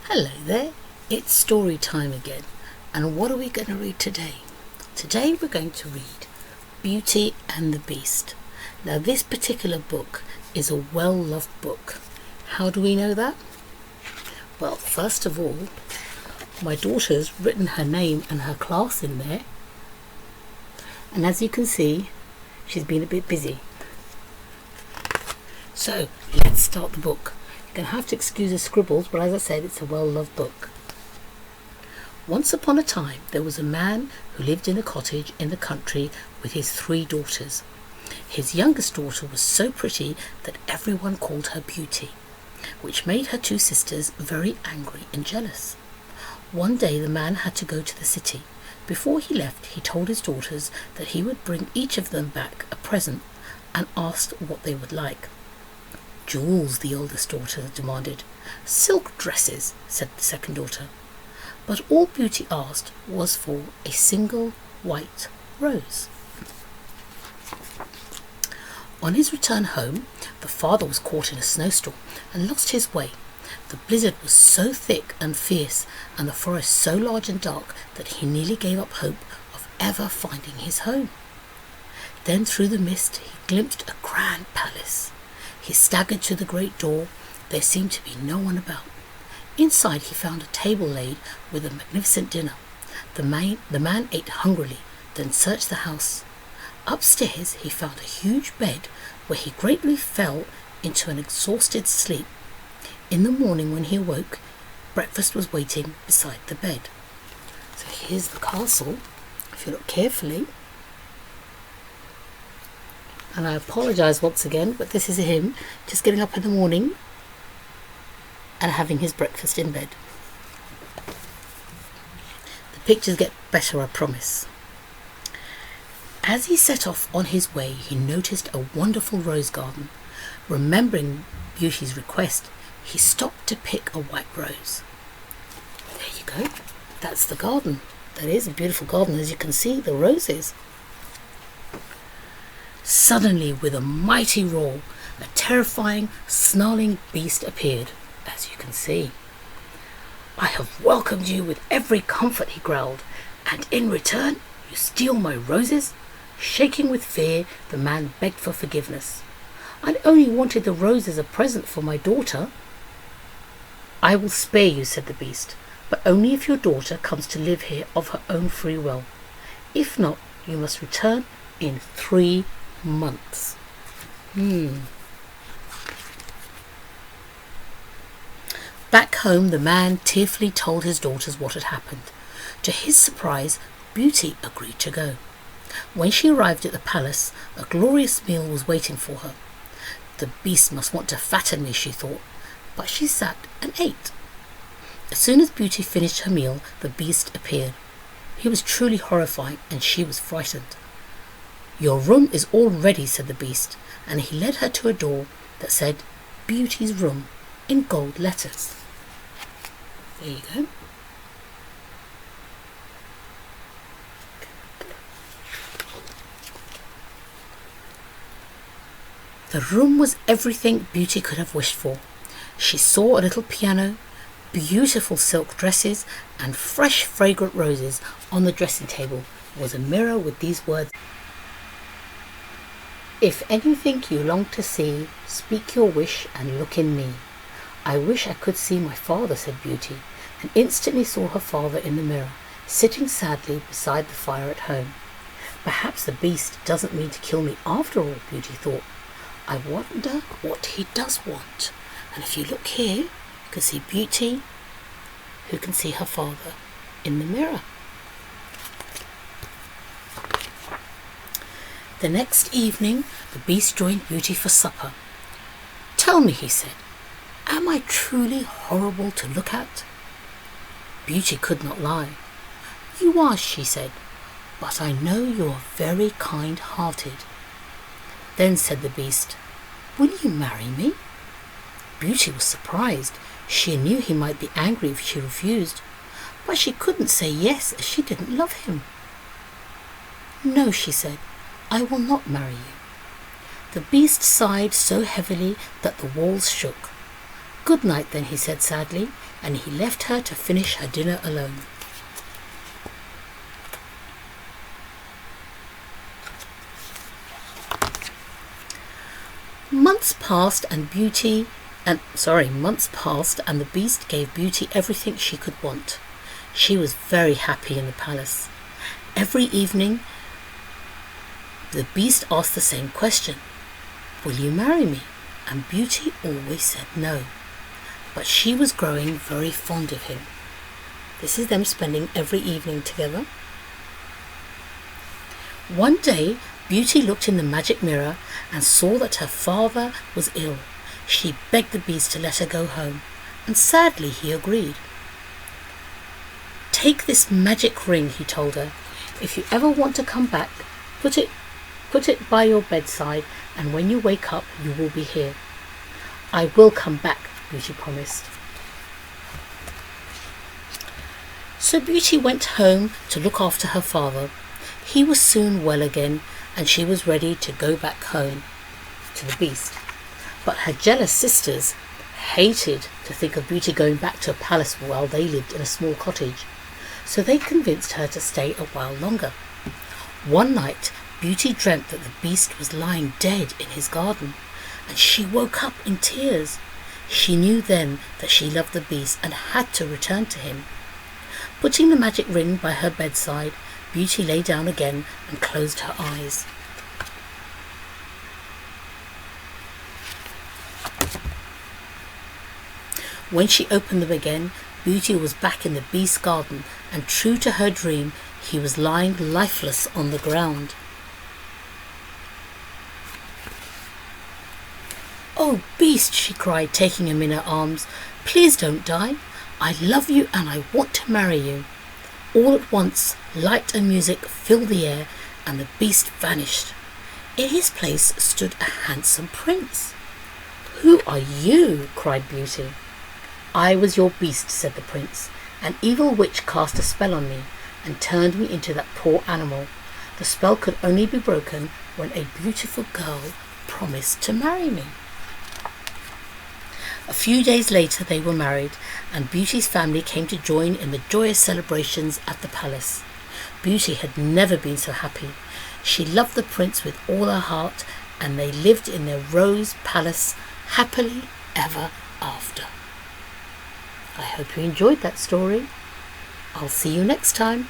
Hello there, it's story time again. And what are we going to read today? Today we're going to read Beauty and the Beast. Now this particular book is a well-loved book. How do we know that? Well, first of all, my daughter's written her name and her class in there. And as you can see, she's been a bit busy. So let's start the book. You're going to have to excuse the scribbles, but as I said, it's a well-loved book. Once upon a time, there was a man who lived in a cottage in the country with his 3 daughters. His youngest daughter was so pretty that everyone called her Beauty, which made her 2 sisters very angry and jealous. One day the man had to go to the city. Before he left, he told his daughters that he would bring each of them back a present and asked what they would like. Jewels, the oldest daughter demanded. Silk dresses, said the second daughter. But all Beauty asked was for a single white rose. On his return home, the father was caught in a snowstorm and lost his way. The blizzard was so thick and fierce, and the forest so large and dark, that he nearly gave up hope of ever finding his home. Then through the mist he glimpsed a grand palace. He staggered to the great door. There seemed to be no one about. Inside he found a table laid with a magnificent dinner. The man ate hungrily, then searched the house. Upstairs he found a huge bed where he greatly fell into an exhausted sleep. In the morning when he awoke, breakfast was waiting beside the bed. So here's the castle, if you look carefully. And I apologise once again, but this is him just getting up in the morning and having his breakfast in bed. The pictures get better, I promise. As he set off on his way, he noticed a wonderful rose garden. Remembering Beauty's request, he stopped to pick a white rose. There you go. That's the garden. That is a beautiful garden, as you can see, the roses. Suddenly, with a mighty roar, a terrifying, snarling beast appeared, as you can see. I have welcomed you with every comfort, he growled, and in return you steal my roses? Shaking with fear, the man begged for forgiveness. I only wanted the rose as a present for my daughter. I will spare you, said the beast, but only if your daughter comes to live here of her own free will. If not, you must return in 3 months. Back home, the man tearfully told his daughters what had happened. To his surprise, Beauty agreed to go. When she arrived at the palace, a glorious meal was waiting for her. The beast must want to fatten me, she thought, but she sat and ate. As soon as Beauty finished her meal, the beast appeared. He was truly horrifying, and she was frightened. Your room is all ready, said the beast, and he led her to a door that said Beauty's room in gold letters. There you go. The room was everything Beauty could have wished for. She saw a little piano, beautiful silk dresses, and fresh fragrant roses. On the dressing table was a mirror with these words: If anything you long to see, speak your wish and look in me. I wish I could see my father, said Beauty, and instantly saw her father in the mirror, sitting sadly beside the fire at home. Perhaps the beast doesn't mean to kill me after all, Beauty thought. I wonder what he does want. And if you look here, you can see Beauty, who can see her father in the mirror. The next evening, the beast joined Beauty for supper. Tell me, he said, am I truly horrible to look at? Beauty could not lie. You are, she said, but I know you are very kind-hearted. Then said the beast, will you marry me? Beauty was surprised. She knew he might be angry if she refused, but she couldn't say yes as she didn't love him. No, she said, I will not marry you. The beast sighed so heavily that the walls shook. "Good night then," he said sadly, and he left her to finish her dinner alone. Months passed and the Beast gave Beauty everything she could want. She was very happy in the palace. Every evening the Beast asked the same question: "Will you marry me?" And Beauty always said no. But she was growing very fond of him. This is them spending every evening together. One day, Beauty looked in the magic mirror and saw that her father was ill. She begged the Beast to let her go home, and sadly he agreed. "Take this magic ring," he told her. "If you ever want to come back, put it by your bedside, and when you wake up, you will be here." "I will come back," Beauty promised. So Beauty went home to look after her father. He was soon well again, and she was ready to go back home to the Beast. But her jealous sisters hated to think of Beauty going back to a palace while they lived in a small cottage, so they convinced her to stay a while longer. One night, Beauty dreamt that the Beast was lying dead in his garden, and she woke up in tears. She knew then that she loved the Beast and had to return to him. Putting the magic ring by her bedside, Beauty lay down again and closed her eyes. When she opened them again, Beauty was back in the Beast's garden, and true to her dream, he was lying lifeless on the ground. "Oh, Beast," she cried, taking him in her arms, "please don't die. I love you and I want to marry you." All at once, light and music filled the air, and the Beast vanished. In his place stood a handsome prince. "Who are you?" cried Beauty. "I was your Beast," said the prince. "An evil witch cast a spell on me and turned me into that poor animal. The spell could only be broken when a beautiful girl promised to marry me." A few days later they were married, and Beauty's family came to join in the joyous celebrations at the palace. Beauty had never been so happy. She loved the prince with all her heart, and they lived in their rose palace happily ever after. I hope you enjoyed that story. I'll see you next time.